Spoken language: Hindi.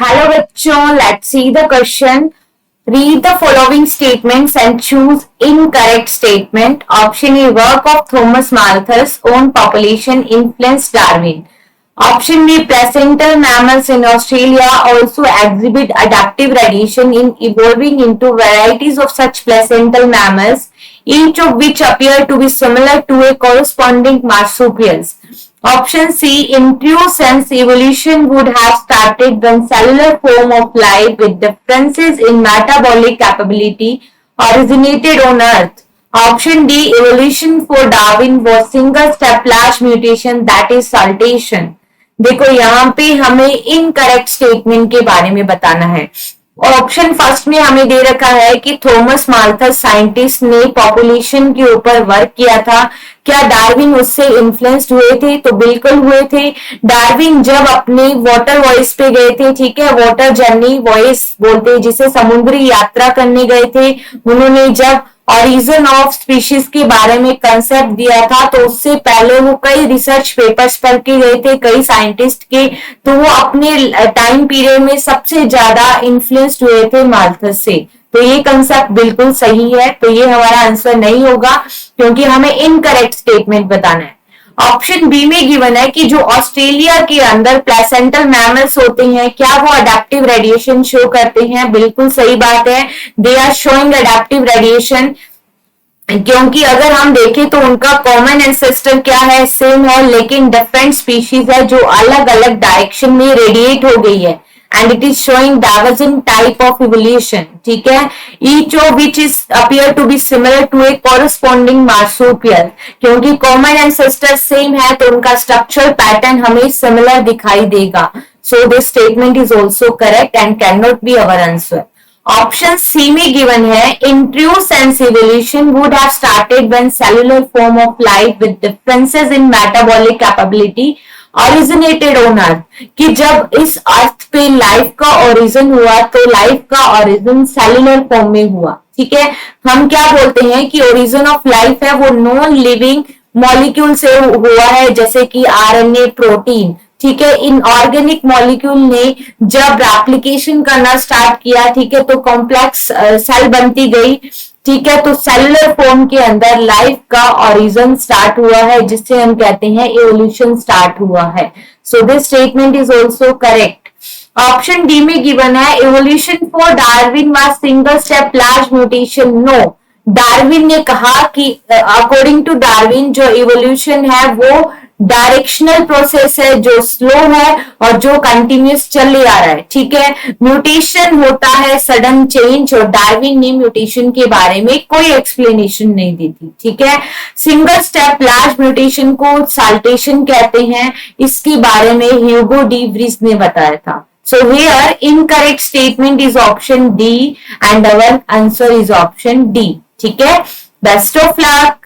हेलो बच्चों, let's see the question. Read the following statements and choose incorrect statement. Option A, work of Thomas Malthus on population influenced Darwin. Option B, placental mammals in Australia also exhibit adaptive radiation in evolving into varieties of such placental mammals, each of which appear to be similar to a corresponding marsupials. Option C, in true sense, evolution would have started when cellular form of life with differences in metabolic capability originated on Earth. Option D, evolution for Darwin was single step large mutation, that is saltation. देखो यहाँ पे हमें इनकरेक्ट स्टेटमेंट के बारे में बताना है. ऑप्शन फर्स्ट में हमें दे रखा है कि थॉमस माल्थस साइंटिस्ट ने पॉपुलेशन के ऊपर वर्क किया था. क्या डार्विन उससे इन्फ्लुएंस्ड हुए थे? तो बिल्कुल हुए थे. डार्विन जब अपने वाटर वॉइस पे गए थे, ठीक है, वाटर जर्नी वॉइस बोलते हैं जिसे, समुद्री यात्रा करने गए थे, उन्होंने जब ऑरिजिन ऑफ स्पीशीज के बारे में कंसेप्ट दिया था, तो उससे पहले वो कई रिसर्च पेपर्स पढ़ के गए थे कई साइंटिस्ट के. तो वो अपने टाइम पीरियड में सबसे ज्यादा इन्फ्लुएंस्ड हुए थे माल्थस से. तो ये कंसेप्ट बिल्कुल सही है. तो ये हमारा आंसर नहीं होगा क्योंकि हमें इनकरेक्ट स्टेटमेंट बताना है. ऑप्शन बी में गिवन है कि जो ऑस्ट्रेलिया के अंदर प्लेसेंटल मैमल्स होते हैं, क्या वो अडेप्टिव रेडिएशन शो करते हैं? बिल्कुल सही बात है. They are showing adaptive radiation, क्योंकि अगर हम देखें तो उनका कॉमन एंसेस्टर क्या है? सेम है, लेकिन डिफरेंट स्पीशीज है जो अलग अलग डायरेक्शन में रेडिएट हो गई है. And it is showing divergent type of evolution. ठीक है, each of which is appear to be similar to a corresponding marsupial. क्योंकि common ancestor same है तो उनका structural pattern हमें similar दिखाई देगा. So this statement is also correct and cannot be our answer. Option C में गिवन है, in true sense evolution would have started when cellular form of life with differences in metabolic capability originated on earth. कि जब इस अर्थ पे लाइफ का ओरिजिन हुआ तो लाइफ का ओरिजिन सेलुलर फॉर्म में हुआ. ठीक है, हम क्या बोलते हैं कि ओरिजिन ऑफ लाइफ है वो नॉन लिविंग मॉलिक्यूल से हुआ है, जैसे कि आरएनए, प्रोटीन. ठीक है, इन ऑर्गेनिक मॉलिक्यूल ने जब एप्लीकेशन करना स्टार्ट किया, ठीक है, तो कॉम्प्लेक्स सेल बनती गई. ठीक है, तो सेलुलर फॉर्म के अंदर लाइफ का ओरिजिन स्टार्ट हुआ है, जिससे हम कहते हैं इवोल्यूशन स्टार्ट हुआ है. So this statement is also correct. Option D में गिवन है, evolution for Darwin was single step large mutation. No, Darwin ने कहा कि अकॉर्डिंग टू डार्विन जो इवोल्यूशन है वो डायरेक्शनल प्रोसेस है, जो स्लो है और जो कंटिन्यूस चले आ रहा है. ठीक है, म्यूटेशन होता है सडन चेंज, और डार्विन ने म्यूटेशन के बारे में कोई एक्सप्लेनेशन नहीं दी थी. ठीक है, सिंगल स्टेप लार्ज म्यूटेशन को साल्टेशन कहते हैं, इसके बारे में ह्यूगो डी व्रीज ने बताया था. So here incorrect statement is option D and our answer is option D. ठीक है, बेस्ट ऑफ लक.